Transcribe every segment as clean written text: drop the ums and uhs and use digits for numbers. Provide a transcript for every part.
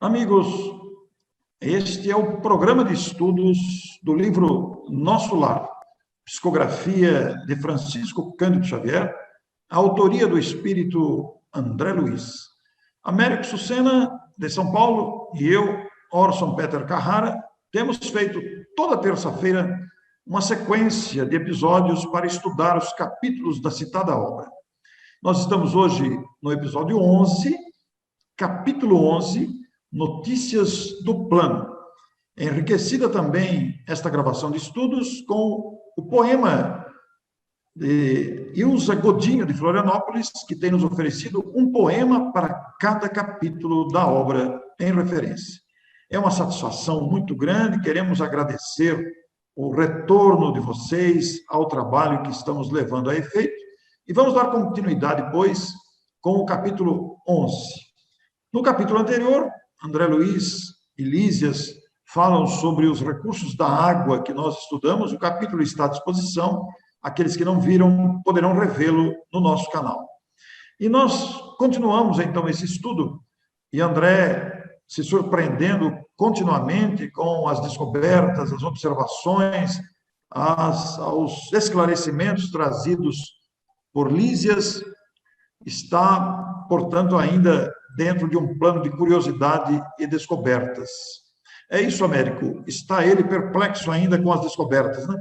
Amigos, este é o programa de estudos do livro Nosso Lar, psicografia de Francisco Cândido Xavier, a autoria do espírito André Luiz. Américo Sucena, de São Paulo, e eu, Orson Peter Carrara, temos feito toda terça-feira uma sequência de episódios para estudar os capítulos da citada obra. Nós estamos hoje no episódio 11, capítulo 11, Notícias do Plano. Enriquecida também esta gravação de estudos com o poema de Ilza Godinho, de Florianópolis, que tem nos oferecido um poema para cada capítulo da obra em referência. É uma satisfação muito grande, queremos agradecer o retorno de vocês ao trabalho que estamos levando a efeito e vamos dar continuidade, pois, com o capítulo 11. No capítulo anterior, André Luiz e Lísias falam sobre os recursos da água que nós estudamos. O capítulo está à disposição. Aqueles que não viram poderão revê-lo no nosso canal. E nós continuamos, então, esse estudo. E André se surpreendendo continuamente com as descobertas, as observações, aos esclarecimentos trazidos por Lísias, está, portanto, ainda dentro de um plano de curiosidade e descobertas. É isso, Américo. Está ele perplexo ainda com as descobertas, né?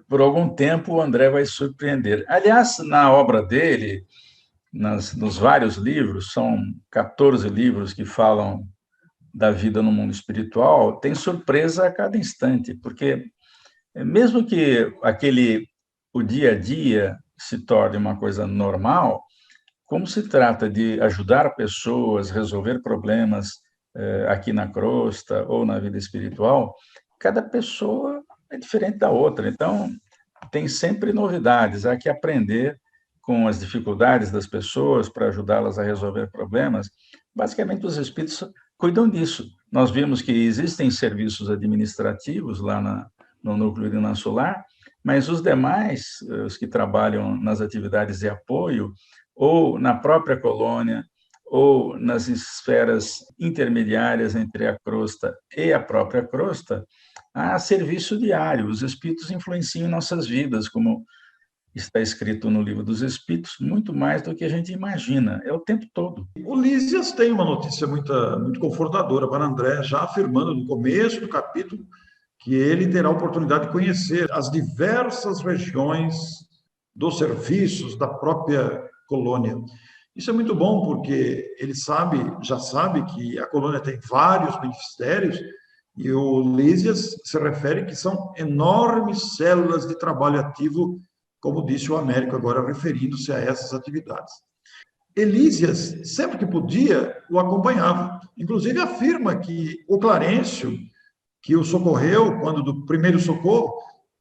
Por algum tempo o André vai surpreender. Aliás, na obra dele, nos vários livros, são 14 livros que falam da vida no mundo espiritual, tem surpresa a cada instante, porque mesmo que o dia a dia se torne uma coisa normal, como se trata de ajudar pessoas, resolver problemas aqui na crosta ou na vida espiritual, cada pessoa é diferente da outra. Então, tem sempre novidades. Há que aprender com as dificuldades das pessoas para ajudá-las a resolver problemas. Basicamente, os espíritos cuidam disso. Nós vimos que existem serviços administrativos lá no núcleo de Nosso Lar, mas os demais, os que trabalham nas atividades de apoio, ou na própria colônia, ou nas esferas intermediárias entre a crosta e a própria crosta, há serviço diário. Os espíritos influenciam em nossas vidas, como está escrito no Livro dos Espíritos, muito mais do que a gente imagina, é o tempo todo. O Lísias tem uma notícia muito confortadora para André, já afirmando no começo do capítulo que ele terá a oportunidade de conhecer as diversas regiões dos serviços da própria colônia. Isso é muito bom, porque ele já sabe que a colônia tem vários ministérios, e o Lísias se refere que são enormes células de trabalho ativo, como disse o Américo agora, referindo-se a essas atividades. Lísias, sempre que podia, o acompanhava. Inclusive afirma que o Clarencio, que o socorreu quando do primeiro socorro,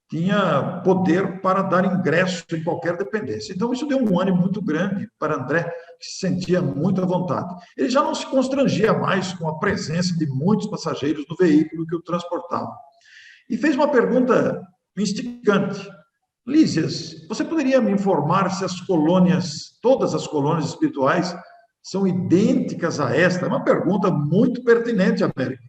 tinha poder para dar ingresso em qualquer dependência. Então, isso deu um ânimo muito grande para André, que se sentia muito à vontade. Ele já não se constrangia mais com a presença de muitos passageiros no veículo que o transportava. E fez uma pergunta instigante. Lísias, você poderia me informar se todas as colônias espirituais, são idênticas a esta? É uma pergunta muito pertinente, Américo.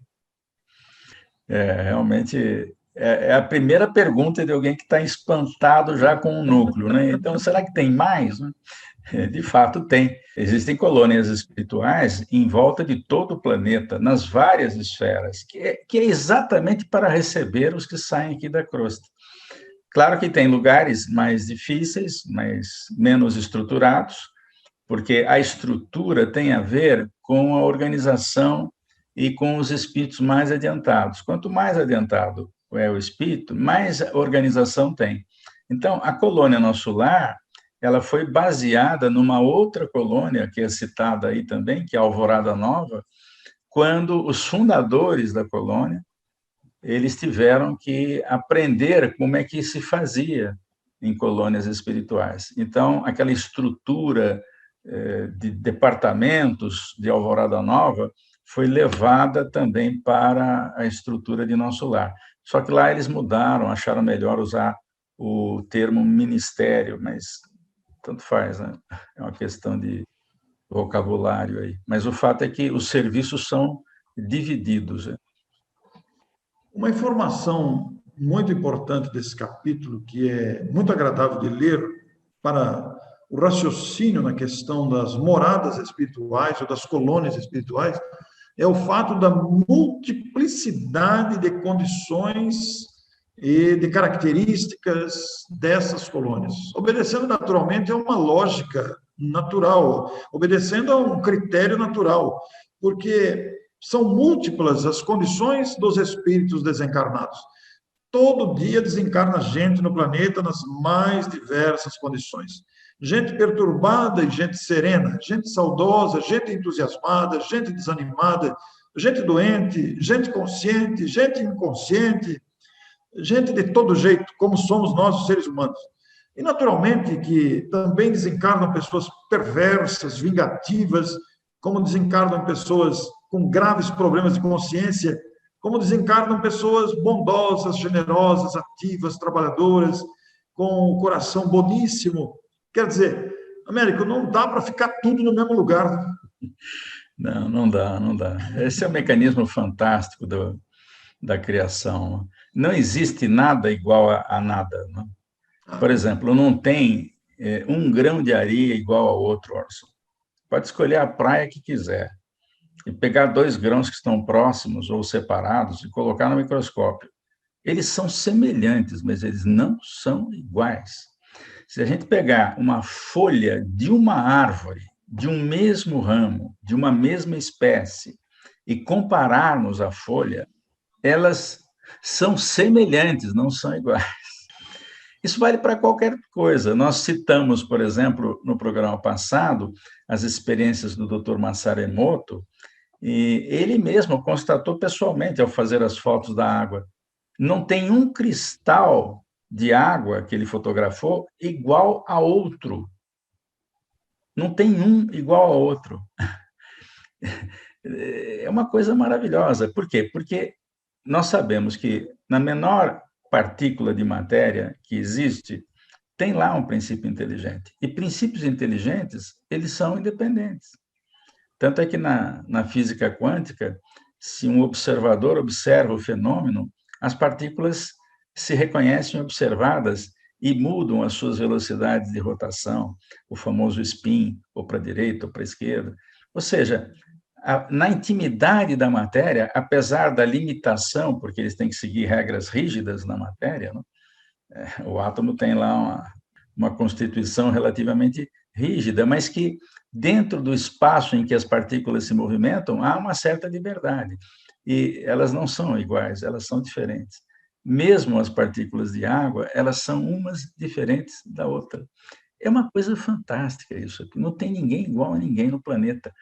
Realmente é a primeira pergunta de alguém que está espantado já com o núcleo, né? Então, será que tem mais? De fato, tem. Existem colônias espirituais em volta de todo o planeta, nas várias esferas, que é exatamente para receber os que saem aqui da crosta. Claro que tem lugares mais difíceis, menos estruturados, porque a estrutura tem a ver com a organização e com os espíritos mais adiantados. Quanto mais adiantado é o espírito, mais organização tem. Então, a colônia Nosso Lar, ela foi baseada numa outra colônia, que é citada aí também, que é a Alvorada Nova, quando os fundadores da colônia, eles tiveram que aprender como é que se fazia em colônias espirituais. Então, aquela estrutura de departamentos de Alvorada Nova foi levada também para a estrutura de Nosso Lar. Só que lá eles mudaram, acharam melhor usar o termo ministério, mas tanto faz, né? É uma questão de vocabulário aí. Mas o fato é que os serviços são divididos. Né? Uma informação muito importante desse capítulo, que é muito agradável de ler para o raciocínio na questão das moradas espirituais ou das colônias espirituais, é o fato da multiplicidade de condições e de características dessas colônias, obedecendo naturalmente a uma lógica natural, obedecendo a um critério natural, porque são múltiplas as condições dos espíritos desencarnados. Todo dia desencarna gente no planeta nas mais diversas condições. Gente perturbada e gente serena, gente saudosa, gente entusiasmada, gente desanimada, gente doente, gente consciente, gente inconsciente, gente de todo jeito, como somos nós, os seres humanos. E, naturalmente, que também desencarnam pessoas perversas, vingativas, como desencarnam pessoas com graves problemas de consciência, como desencarnam pessoas bondosas, generosas, ativas, trabalhadoras, com o coração boníssimo. Quer dizer, Américo, não dá para ficar tudo no mesmo lugar. Né? Não, não dá, não dá. Esse é o mecanismo fantástico da criação. Não existe nada igual a nada. Não? Por exemplo, não tem um grão de areia igual ao outro, Orson. Pode escolher a praia que quiser e pegar 2 grãos que estão próximos ou separados e colocar no microscópio. Eles são semelhantes, mas eles não são iguais. Se a gente pegar uma folha de uma árvore, de um mesmo ramo, de uma mesma espécie, e compararmos a folha, elas são semelhantes, não são iguais. Isso vale para qualquer coisa. Nós citamos, por exemplo, no programa passado, as experiências do Dr. Masaru Emoto, e ele mesmo constatou pessoalmente, ao fazer as fotos da água, não tem um cristal de água que ele fotografou igual a outro. Não tem um igual a outro. É uma coisa maravilhosa. Por quê? Porque nós sabemos que na menor partícula de matéria que existe, tem lá um princípio inteligente. E princípios inteligentes, eles são independentes. Tanto é que na física quântica, se um observador observa o fenômeno, as partículas se reconhecem observadas e mudam as suas velocidades de rotação, o famoso spin, ou para a direita ou para a esquerda. Ou seja, na intimidade da matéria, apesar da limitação, porque eles têm que seguir regras rígidas na matéria, né? O átomo tem lá uma constituição relativamente rígida, mas que dentro do espaço em que as partículas se movimentam, há uma certa liberdade. E elas não são iguais, elas são diferentes. Mesmo as partículas de água, elas são umas diferentes da outra. É uma coisa fantástica isso aqui. Não tem ninguém igual a ninguém no planeta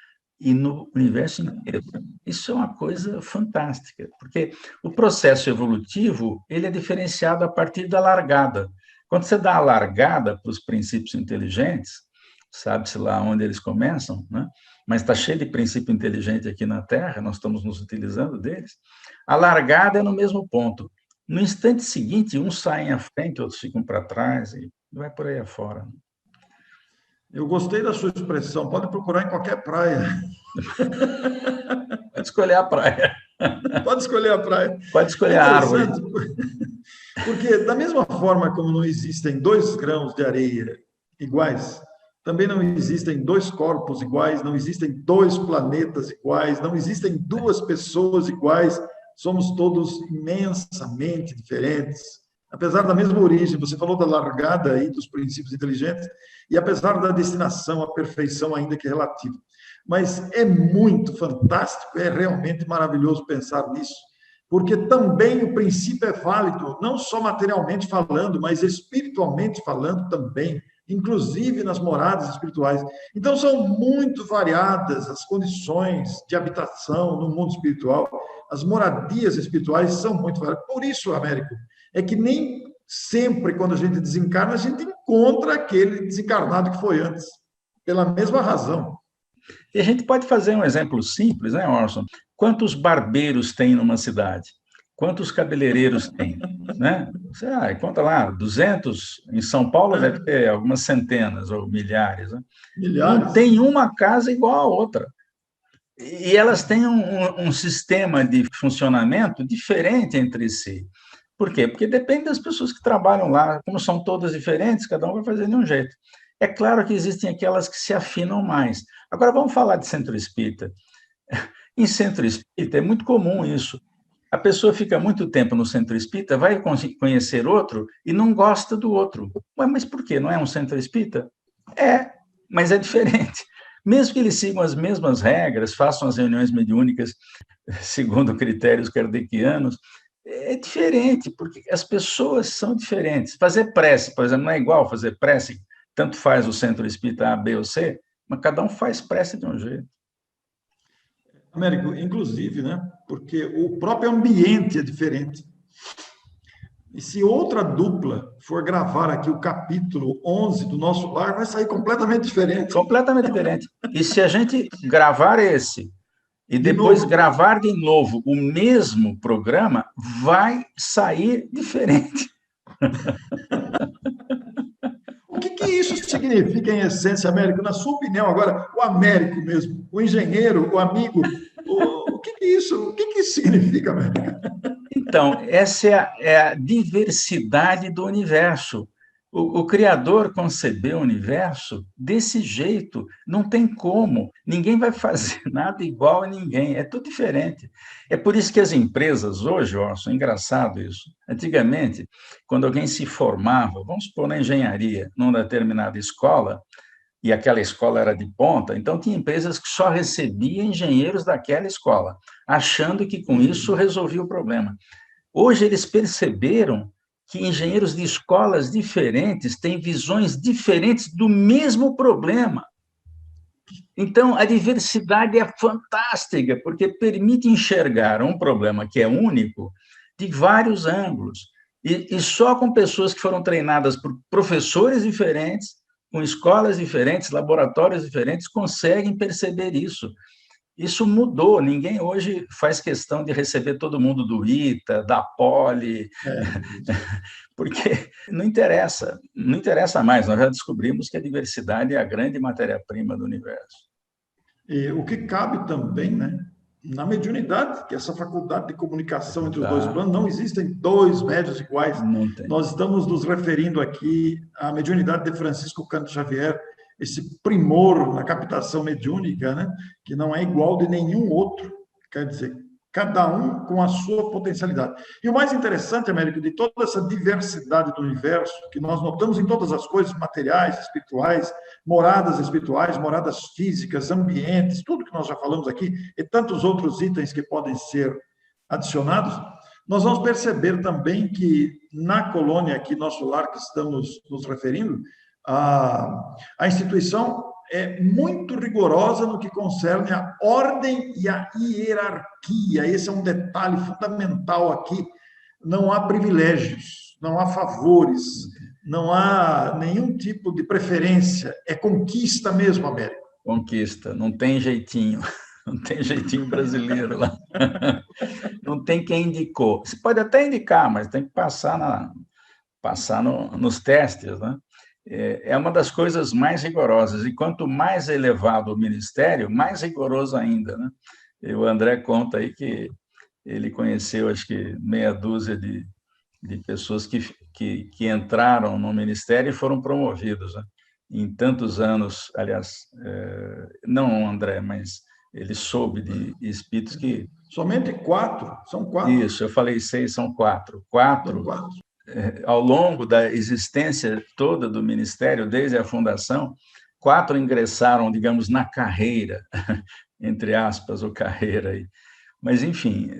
e no universo inteiro. Isso é uma coisa fantástica, porque o processo evolutivo ele é diferenciado a partir da largada. Quando você dá a largada para os princípios inteligentes, sabe-se lá onde eles começam, né? Mas está cheio de princípio inteligente aqui na Terra, nós estamos nos utilizando deles. A largada é no mesmo ponto. No instante seguinte, uns saem à frente, outros ficam para trás, e vai por aí afora. Eu gostei da sua expressão, pode procurar em qualquer praia. Pode escolher a praia. Pode escolher a praia. Pode escolher a árvore. Porque, da mesma forma como não existem 2 grãos de areia iguais, também não existem 2 corpos iguais, não existem 2 planetas iguais, não existem 2 pessoas iguais, somos todos imensamente diferentes. Apesar da mesma origem, você falou da largada aí dos princípios inteligentes, e apesar da destinação, a perfeição ainda que é relativa. Mas é muito fantástico, é realmente maravilhoso pensar nisso, porque também o princípio é válido, não só materialmente falando, mas espiritualmente falando também, inclusive nas moradas espirituais. Então, são muito variadas as condições de habitação no mundo espiritual, as moradias espirituais são muito variadas. Por isso, Américo, é que nem sempre, quando a gente desencarna, a gente encontra aquele desencarnado que foi antes, pela mesma razão. E a gente pode fazer um exemplo simples, né, Orson? Quantos barbeiros tem numa cidade? Quantos cabeleireiros tem? Né? Você conta lá, 200, em São Paulo deve ter algumas centenas ou milhares. Né? Não Milhares. tem uma casa igual a outra. E elas têm um sistema de funcionamento diferente entre si. Por quê? Porque depende das pessoas que trabalham lá, como são todas diferentes, cada um vai fazer de um jeito. É claro que existem aquelas que se afinam mais. Agora, vamos falar de centro espírita. Em centro espírita é muito comum isso. A pessoa fica muito tempo no centro espírita, vai conhecer outro e não gosta do outro. Ué, mas por quê? Não é um centro espírita? É, mas é diferente. Mesmo que eles sigam as mesmas regras, façam as reuniões mediúnicas segundo critérios kardecianos, é diferente, porque as pessoas são diferentes. Fazer prece, por exemplo, não é igual fazer prece, tanto faz o centro espírita A, B ou C, mas cada um faz prece de um jeito. Américo, inclusive, né? Porque o próprio ambiente é diferente. E se outra dupla for gravar aqui o capítulo 11 do Nosso Lar, vai sair completamente diferente. Completamente diferente. E se a gente gravar esse e depois gravar de novo o mesmo programa, vai sair diferente. O que isso significa em essência, Américo? Na sua opinião, agora, o Américo mesmo, o engenheiro, o amigo, o que isso significa, Américo? Então, essa é a diversidade do universo. O Criador concebeu o universo desse jeito, não tem como. Ninguém vai fazer nada igual a ninguém, é tudo diferente. É por isso que as empresas hoje, Orson, engraçado isso. Antigamente, quando alguém se formava, vamos supor, na engenharia, numa determinada escola, e aquela escola era de ponta, então tinha empresas que só recebiam engenheiros daquela escola, achando que com isso resolvia o problema. Hoje eles perceberam que engenheiros de escolas diferentes têm visões diferentes do mesmo problema. Então, a diversidade é fantástica, porque permite enxergar um problema que é único de vários ângulos. E só com pessoas que foram treinadas por professores diferentes, com escolas diferentes, laboratórios diferentes, conseguem perceber isso. Isso mudou, ninguém hoje faz questão de receber todo mundo do ITA, da Poli, porque não interessa mais, nós já descobrimos que a diversidade é a grande matéria-prima do universo. E o que cabe também, né, na mediunidade, que essa faculdade de comunicação entre os dois planos, não existem dois médios iguais. Nós estamos nos referindo aqui à mediunidade de Francisco Cândido Xavier, esse primor na captação mediúnica, né, que não é igual de nenhum outro, quer dizer, cada um com a sua potencialidade. E o mais interessante, Américo, de toda essa diversidade do universo, que nós notamos em todas as coisas materiais, espirituais, moradas físicas, ambientes, tudo que nós já falamos aqui, e tantos outros itens que podem ser adicionados, nós vamos perceber também que na colônia aqui, Nosso Lar, que estamos nos referindo, a instituição é muito rigorosa no que concerne a ordem e a hierarquia. Esse é um detalhe fundamental aqui. Não há privilégios, não há favores, não há nenhum tipo de preferência. É conquista mesmo, Américo. Conquista, não tem jeitinho. Não tem jeitinho brasileiro lá. Não tem quem indicou. Você pode até indicar, mas tem que passar nos testes, né? É uma das coisas mais rigorosas. E quanto mais elevado o ministério, mais rigoroso ainda, né? E o André conta aí que ele conheceu, acho que meia dúzia de pessoas que entraram no ministério e foram promovidos, né? Em tantos anos, aliás, não André, mas ele soube de espíritos que... Somente 4, são 4. Isso, eu falei 6, são 4. 4. Ao longo da existência toda do Ministério, desde a fundação, 4 ingressaram, digamos, na carreira, entre aspas, ou carreira aí. Mas, enfim,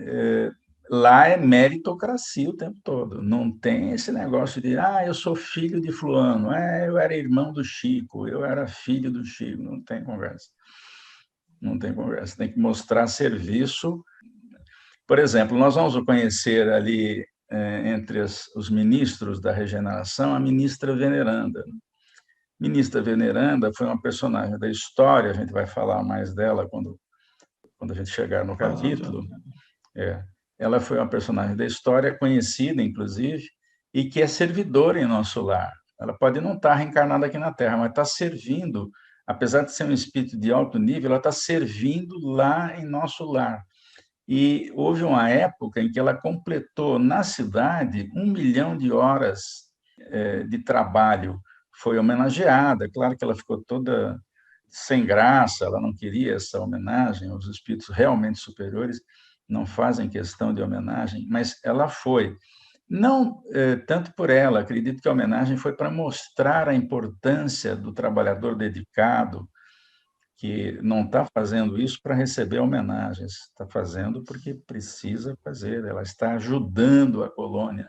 lá é meritocracia o tempo todo. Não tem esse negócio de, eu sou filho de fulano, eu era irmão do Chico, eu era filho do Chico. Não tem conversa. Não tem conversa. Tem que mostrar serviço. Por exemplo, nós vamos conhecer ali, entre os ministros da regeneração, a ministra Veneranda. Ministra Veneranda foi uma personagem da história, a gente vai falar mais dela quando a gente chegar no capítulo. ela foi uma personagem da história, conhecida, inclusive, e que é servidora em nosso lar. Ela pode não estar reencarnada aqui na Terra, mas está servindo, apesar de ser um espírito de alto nível, ela está servindo lá em nosso lar. E houve uma época em que ela completou na cidade 1 milhão de horas de trabalho. Foi homenageada, claro que ela ficou toda sem graça, ela não queria essa homenagem, os espíritos realmente superiores não fazem questão de homenagem, mas ela foi. Não tanto por ela, acredito que a homenagem foi para mostrar a importância do trabalhador dedicado, que não está fazendo isso para receber homenagens, está fazendo porque precisa fazer, ela está ajudando a colônia.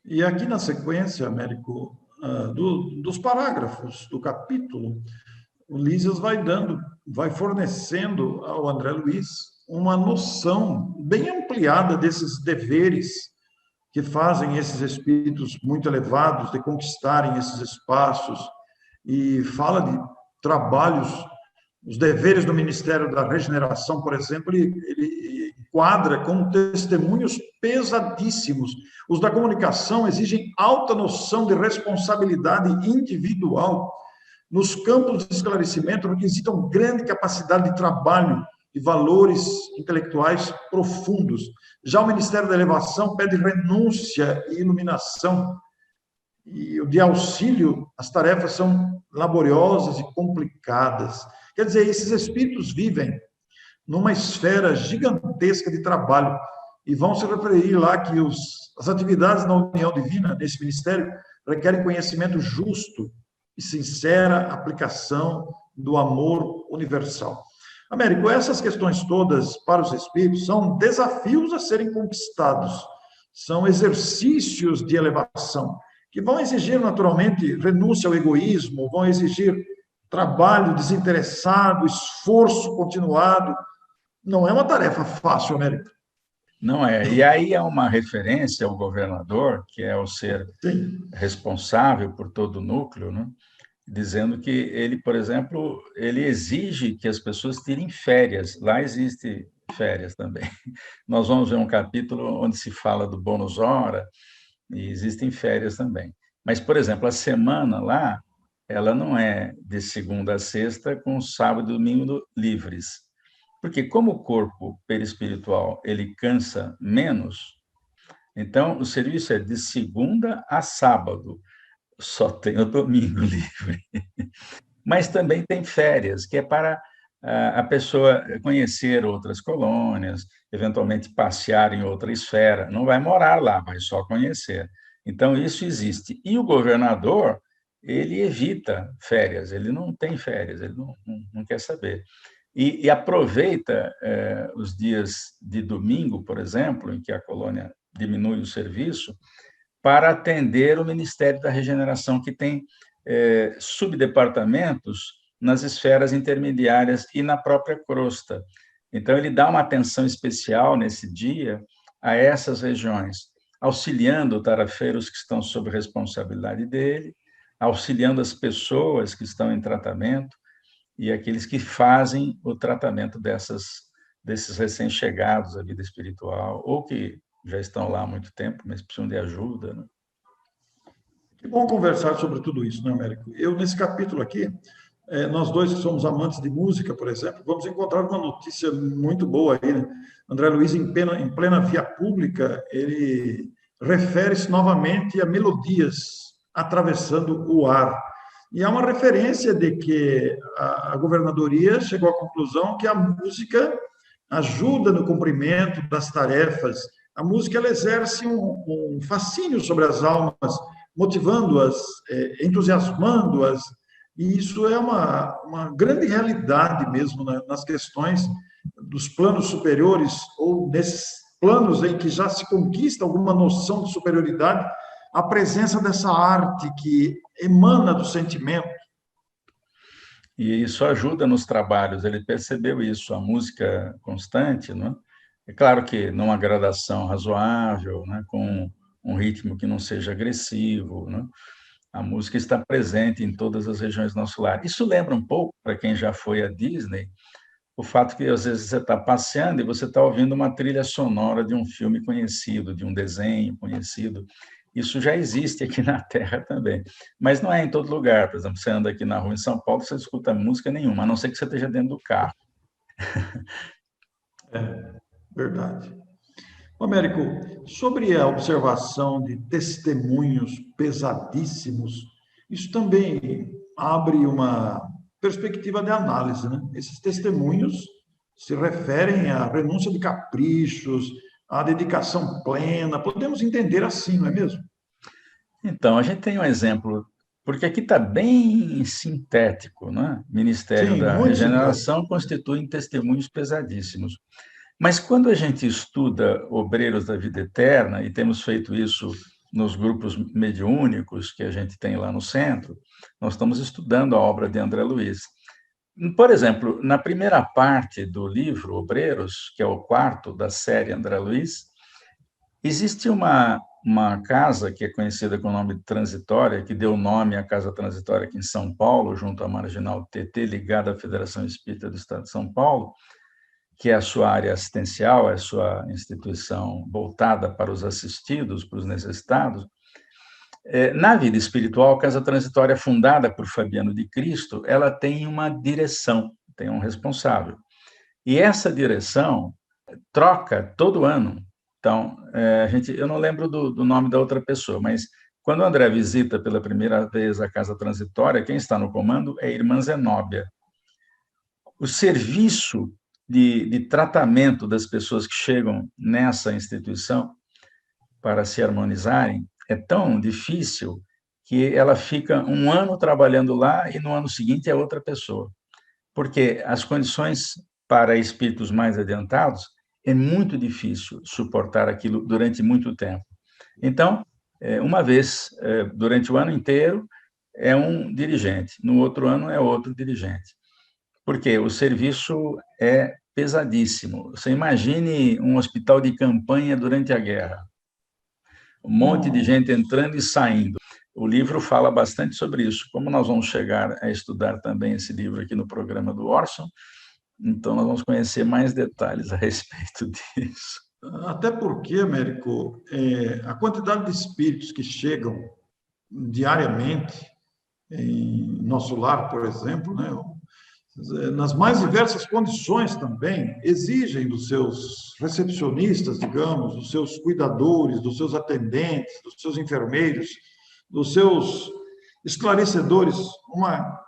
E aqui na sequência, Américo, dos parágrafos do capítulo, o Lísias vai fornecendo ao André Luiz uma noção bem ampliada desses deveres que fazem esses espíritos muito elevados de conquistarem esses espaços, e fala de trabalhos, os deveres do Ministério da Regeneração, por exemplo, ele enquadra como testemunhos pesadíssimos. Os da comunicação exigem alta noção de responsabilidade individual. Nos campos de esclarecimento requisitam grande capacidade de trabalho e valores intelectuais profundos. Já o Ministério da Elevação pede renúncia e iluminação. E o de auxílio, as tarefas são laboriosas e complicadas. Quer dizer, esses espíritos vivem numa esfera gigantesca de trabalho e vão se referir lá que as atividades na união divina, nesse ministério, requerem conhecimento justo e sincera aplicação do amor universal. Américo, essas questões todas para os espíritos são desafios a serem conquistados, são exercícios de elevação, que vão exigir, naturalmente, renúncia ao egoísmo, vão exigir trabalho desinteressado, esforço continuado. Não é uma tarefa fácil, Américo. Não é. E aí é uma referência ao governador, que é o ser Sim. responsável por todo o núcleo, né? Dizendo que ele, por exemplo, ele exige que as pessoas tirem férias. Lá existe férias também. Nós vamos ver um capítulo onde se fala do bônus hora, e existem férias também. Mas, por exemplo, a semana lá, ela não é de segunda a sexta, com sábado e domingo livres. Porque como o corpo perispiritual ele cansa menos, então o serviço é de segunda a sábado, só tem o domingo livre. Mas também tem férias, que é para a pessoa conhecer outras colônias, eventualmente passear em outra esfera. Não vai morar lá, vai só conhecer. Então, isso existe. E o governador, ele evita férias, ele não tem férias, ele não quer saber. E aproveita os dias de domingo, por exemplo, em que a colônia diminui o serviço, para atender o Ministério da Regeneração, que tem subdepartamentos nas esferas intermediárias e na própria crosta. Então, ele dá uma atenção especial nesse dia a essas regiões, auxiliando tarefeiros que estão sob responsabilidade dele, auxiliando as pessoas que estão em tratamento e aqueles que fazem o tratamento desses recém-chegados à vida espiritual, ou que já estão lá há muito tempo, mas precisam de ajuda, né? Que bom conversar sobre tudo isso, né, Américo? Eu, nesse capítulo aqui, nós dois que somos amantes de música, por exemplo, vamos encontrar uma notícia muito boa aí, né? André Luiz, em plena via pública, ele refere-se novamente a melodias atravessando o ar. E há uma referência de que a governadoria chegou à conclusão que a música ajuda no cumprimento das tarefas. A música ela exerce um fascínio sobre as almas, motivando-as, entusiasmando-as, e isso é uma grande realidade mesmo nas questões dos planos superiores, ou nesses planos em que já se conquista alguma noção de superioridade, a presença dessa arte que emana do sentimento. E isso ajuda nos trabalhos, ele percebeu isso, a música constante, né? É claro que numa gradação razoável, né? Com um ritmo que não seja agressivo, né? A música está presente em todas as regiões do nosso lar. Isso lembra um pouco, para quem já foi à Disney, o fato que, às vezes, você está passeando e você está ouvindo uma trilha sonora de um filme conhecido, de um desenho conhecido. Isso já existe aqui na Terra também, mas não é em todo lugar. Por exemplo, você anda aqui na rua em São Paulo, você não escuta música nenhuma, a não ser que você esteja dentro do carro. É, verdade. Américo, sobre a observação de testemunhos pesadíssimos, isso também abre uma perspectiva de análise, né? Esses testemunhos se referem à renúncia de caprichos, à dedicação plena, podemos entender assim, não é mesmo? Então, a gente tem um exemplo, porque aqui está bem sintético, né? Ministério Sim, da muito sintético. Regeneração constituem testemunhos pesadíssimos. Mas quando a gente estuda obreiros da vida eterna, e temos feito isso nos grupos mediúnicos que a gente tem lá no centro, nós estamos estudando a obra de André Luiz. Por exemplo, na primeira parte do livro Obreiros, que é o quarto da série André Luiz, existe uma casa que é conhecida com o nome de Transitória, que deu nome à Casa Transitória aqui em São Paulo, junto à Marginal TT, ligada à Federação Espírita do Estado de São Paulo, que é a sua área assistencial, é a sua instituição voltada para os assistidos, para os necessitados. Na vida espiritual, a Casa Transitória, fundada por Fabiano de Cristo, ela tem uma direção, tem um responsável. E essa direção troca todo ano. Então, eu não lembro do nome da outra pessoa, mas quando o André visita pela primeira vez a Casa Transitória, quem está no comando é a irmã Zenóbia. O serviço de tratamento das pessoas que chegam nessa instituição para se harmonizarem é tão difícil que ela fica um ano trabalhando lá e no ano seguinte é outra pessoa. Porque as condições para espíritos mais adiantados é muito difícil suportar aquilo durante muito tempo. Então, uma vez durante o ano inteiro é um dirigente, no outro ano é outro dirigente. Porque o serviço é pesadíssimo. Você imagine um hospital de campanha durante a guerra. Um monte de gente entrando e saindo. O livro fala bastante sobre isso. Como nós vamos chegar a estudar também esse livro aqui no programa do Orson, então nós vamos conhecer mais detalhes a respeito disso. Até porque, Américo, a quantidade de espíritos que chegam diariamente em nosso lar, por exemplo, né, nas mais diversas condições também, exigem dos seus recepcionistas, digamos, dos seus cuidadores, dos seus atendentes, dos seus enfermeiros, dos seus esclarecedores, uma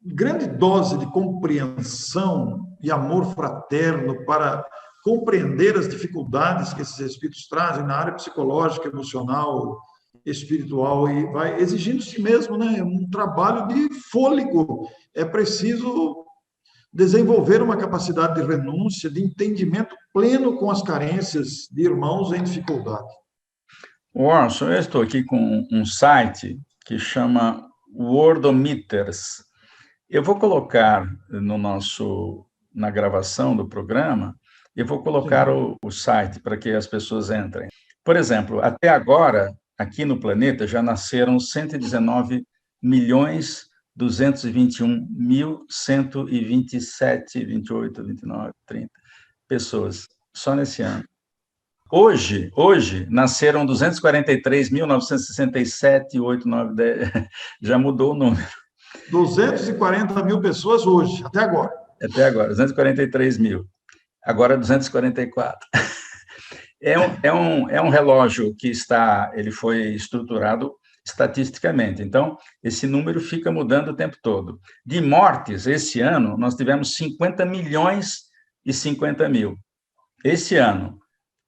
grande dose de compreensão e amor fraterno para compreender as dificuldades que esses espíritos trazem na área psicológica, emocional, espiritual, e vai exigindo de si mesmo, né, um trabalho de fôlego. É preciso desenvolver uma capacidade de renúncia, de entendimento pleno com as carências de irmãos em dificuldade. Orson, eu estou aqui com um site que chama Wordometers. Eu vou colocar na gravação do programa, eu vou colocar o site para que as pessoas entrem. Por exemplo, até agora, aqui no planeta, já nasceram 119 milhões 221.127, 28, 29, 30 pessoas, só nesse ano. Hoje nasceram 243.967, 8, 9, 10, já mudou o número. 240 mil pessoas hoje, até agora. Até agora, 243 mil. Agora 244. É um relógio que ele foi estruturado estatisticamente. Então, esse número fica mudando o tempo todo. De mortes, esse ano, nós tivemos 50 milhões e 50 mil. Esse ano.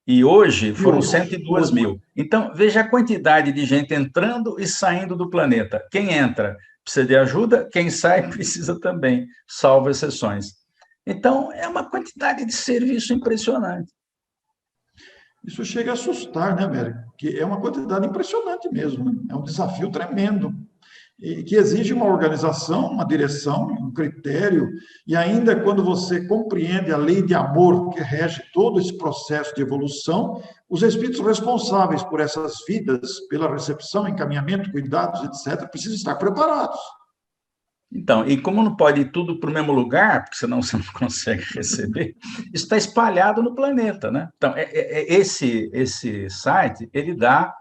E hoje foram 102 mil. Então, veja a quantidade de gente entrando e saindo do planeta. Quem entra precisa de ajuda, quem sai precisa também, salvo exceções. Então, é uma quantidade de serviço impressionante. Isso chega a assustar, né, Américo? Que é uma quantidade impressionante mesmo, né? É um desafio tremendo, e que exige uma organização, uma direção, um critério, e ainda quando você compreende a lei de amor que rege todo esse processo de evolução, os espíritos responsáveis por essas vidas, pela recepção, encaminhamento, cuidados, etc., precisam estar preparados. Então, e como não pode ir tudo para o mesmo lugar, porque senão você não consegue receber, isso está espalhado no planeta, né? Então, esse site, ele dá,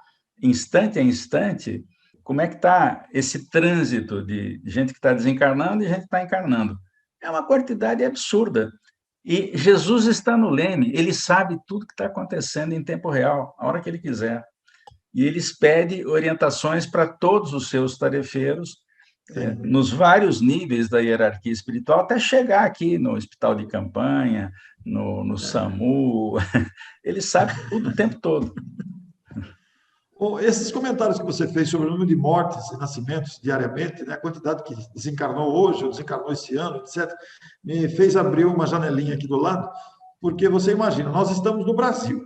instante a instante, como é que está esse trânsito de gente que está desencarnando e gente que está encarnando. É uma quantidade absurda. E Jesus está no leme, ele sabe tudo que está acontecendo em tempo real, a hora que ele quiser. E eles pedem orientações para todos os seus tarefeiros, nos vários níveis da hierarquia espiritual, até chegar aqui no hospital de campanha, no SAMU. Ele sabe tudo o tempo todo. Esses comentários que você fez sobre o número de mortes e nascimentos diariamente, né, a quantidade que desencarnou hoje, ou desencarnou esse ano, etc., me fez abrir uma janelinha aqui do lado, porque você imagina, nós estamos no Brasil.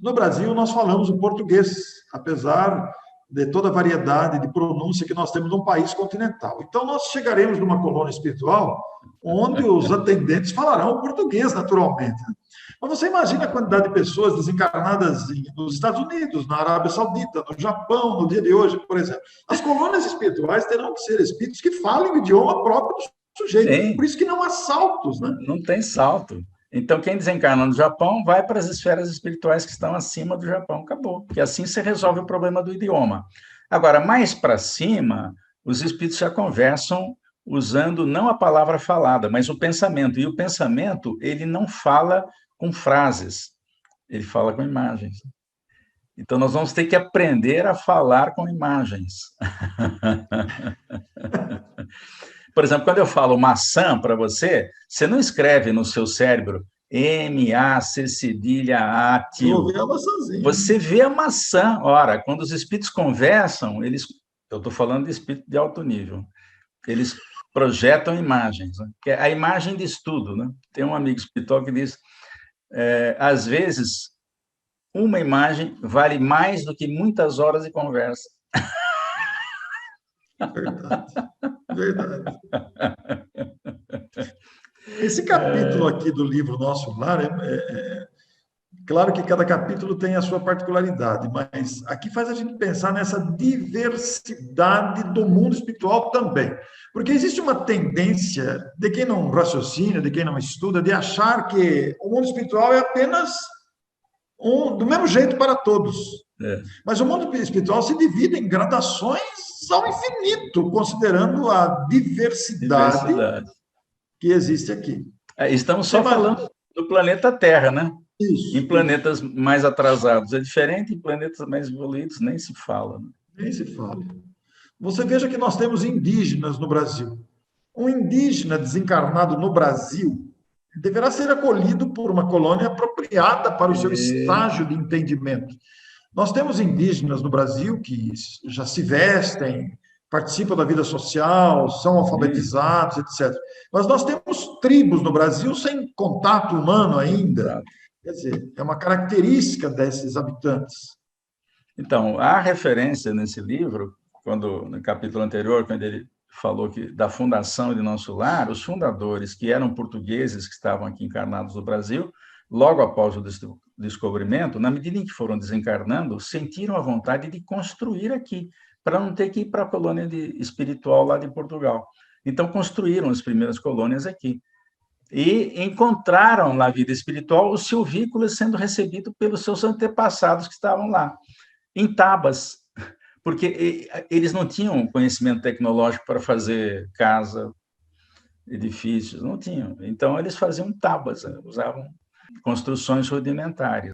No Brasil, nós falamos o português, apesar de toda a variedade de pronúncia que nós temos num país continental. Então, nós chegaremos numa colônia espiritual onde os atendentes falarão português, naturalmente. Mas você imagina a quantidade de pessoas desencarnadas nos Estados Unidos, na Arábia Saudita, no Japão, no dia de hoje, por exemplo. As colônias espirituais terão que ser espíritos que falem o idioma próprio do sujeito. Sim. Por isso que não há saltos, né? Não tem salto. Então, quem desencarna no Japão vai para as esferas espirituais que estão acima do Japão. Acabou. E assim você resolve o problema do idioma. Agora, mais para cima, os espíritos já conversam usando não a palavra falada, mas o pensamento. E o pensamento, ele não fala com frases, ele fala com imagens. Então, nós vamos ter que aprender a falar com imagens. Por exemplo, quando eu falo maçã para você, você não escreve no seu cérebro M-A-C cedilha A tio. Você vê a maçã. Ora, quando os espíritos conversam, eu estou falando de espírito de alto nível, eles projetam imagens, né? Que é a imagem diz tudo, né? Tem um amigo espiritual que diz, às vezes, uma imagem vale mais do que muitas horas de conversa. Verdade, verdade. Esse capítulo aqui do livro Nosso Lar, claro que cada capítulo tem a sua particularidade, mas aqui faz a gente pensar nessa diversidade do mundo espiritual também. Porque existe uma tendência de quem não raciocina, de quem não estuda, de achar que o mundo espiritual é apenas do mesmo jeito para todos. Mas o mundo espiritual se divide em gradações ao infinito, considerando a diversidade. Que existe aqui. Estamos só falando do planeta Terra, né? Isso. Em planetas mais atrasados é diferente, em planetas mais evoluídos nem se fala. Né? Nem se fala. Você veja que nós temos indígenas no Brasil. Um indígena desencarnado no Brasil deverá ser acolhido por uma colônia apropriada para o seu estágio de entendimento. Nós temos indígenas no Brasil que já se vestem, participam da vida social, são alfabetizados, etc. Mas nós temos tribos no Brasil sem contato humano ainda. Quer dizer, é uma característica desses habitantes. Então, há referência nesse livro, no capítulo anterior, quando ele falou da fundação de Nosso Lar, os fundadores, que eram portugueses que estavam aqui encarnados no Brasil, logo após o descobrimento, na medida em que foram desencarnando, sentiram a vontade de construir aqui, para não ter que ir para a colônia espiritual lá de Portugal. Então, construíram as primeiras colônias aqui. E encontraram na vida espiritual o silvícola sendo recebido pelos seus antepassados que estavam lá, em tabas, porque eles não tinham conhecimento tecnológico para fazer casa, edifícios, não tinham. Então, eles faziam tabas, usavam construções rudimentares.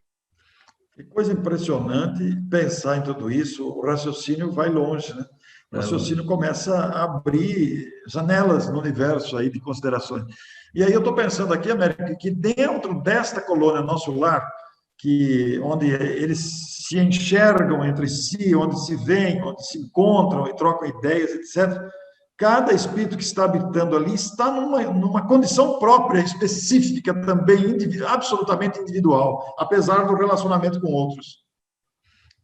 Que coisa impressionante pensar em tudo isso, o raciocínio vai longe, né? O raciocínio começa a abrir janelas no universo aí de considerações. E aí eu estou pensando aqui, América, que dentro desta colônia Nosso Lar, onde eles se enxergam entre si, onde se veem, onde se encontram e trocam ideias, etc., cada espírito que está habitando ali está numa condição própria, específica também, absolutamente individual, apesar do relacionamento com outros.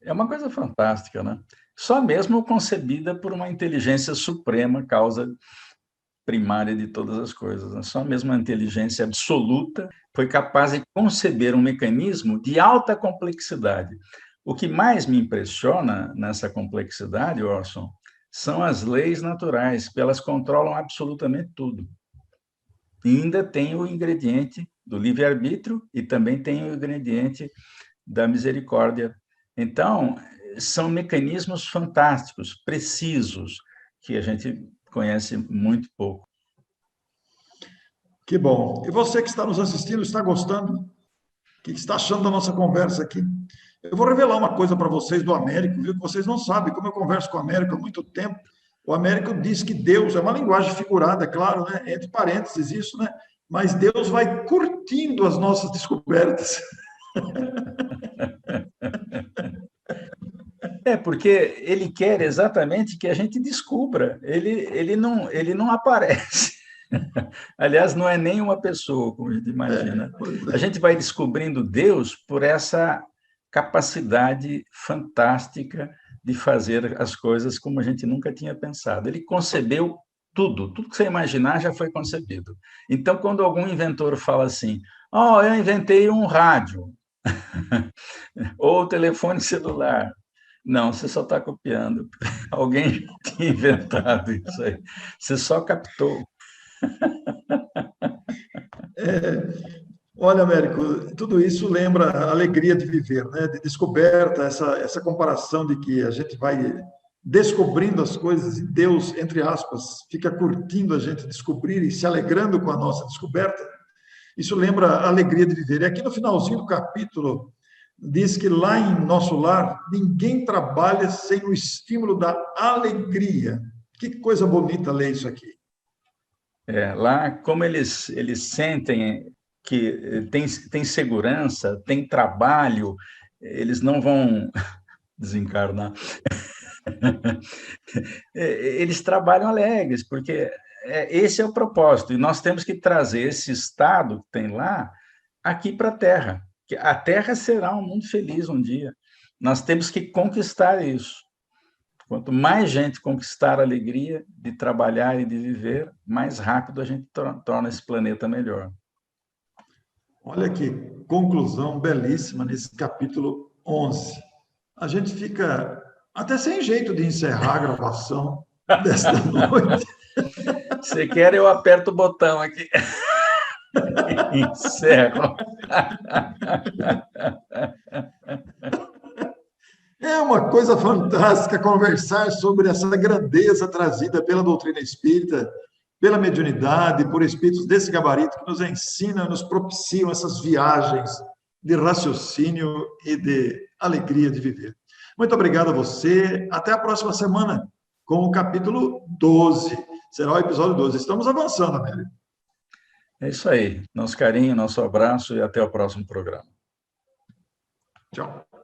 É uma coisa fantástica, né? Só mesmo concebida por uma inteligência suprema, causa primária de todas as coisas. Né? Só mesmo a inteligência absoluta foi capaz de conceber um mecanismo de alta complexidade. O que mais me impressiona nessa complexidade, Orson, são as leis naturais, porque elas controlam absolutamente tudo. E ainda tem o ingrediente do livre-arbítrio e também tem o ingrediente da misericórdia. Então, são mecanismos fantásticos, precisos, que a gente conhece muito pouco. Que bom. E você que está nos assistindo, está gostando? O que está achando da nossa conversa aqui? Eu vou revelar uma coisa para vocês do Américo, viu? Que vocês não sabem. Como eu converso com o Américo há muito tempo, o Américo diz que Deus, é uma linguagem figurada, é claro, né? Entre parênteses isso, né? Mas Deus vai curtindo as nossas descobertas. Porque ele quer exatamente que a gente descubra. Ele não aparece. Aliás, não é nem uma pessoa, como a gente imagina. A gente vai descobrindo Deus por essa capacidade fantástica de fazer as coisas como a gente nunca tinha pensado. Ele concebeu tudo que você imaginar já foi concebido. Então, quando algum inventor fala assim, eu inventei um rádio, ou telefone celular, não, você só está copiando. Alguém tinha inventado isso aí. Você só captou. Olha, Américo, tudo isso lembra a alegria de viver, né? De descoberta, essa comparação de que a gente vai descobrindo as coisas e Deus, entre aspas, fica curtindo a gente descobrir e se alegrando com a nossa descoberta. Isso lembra a alegria de viver. E aqui no finalzinho do capítulo, diz que lá em nosso lar, ninguém trabalha sem o estímulo da alegria. Que coisa bonita ler isso aqui. Lá, como eles sentem que tem segurança, tem trabalho, eles não vão desencarnar. Eles trabalham alegres, porque esse é o propósito, e nós temos que trazer esse estado que tem lá aqui para a Terra, que a Terra será um mundo feliz um dia. Nós temos que conquistar isso. Quanto mais gente conquistar a alegria de trabalhar e de viver, mais rápido a gente torna esse planeta melhor. Olha que conclusão belíssima nesse capítulo 11. A gente fica até sem jeito de encerrar a gravação desta noite. Se quer, eu aperto o botão aqui. Encerro. É uma coisa fantástica conversar sobre essa grandeza trazida pela doutrina espírita, pela mediunidade, por espíritos desse gabarito que nos ensinam, nos propiciam essas viagens de raciocínio e de alegria de viver. Muito obrigado a você. Até a próxima semana com o capítulo 12. Será o episódio 12. Estamos avançando, Américo. É isso aí. Nosso carinho, nosso abraço e até o próximo programa. Tchau.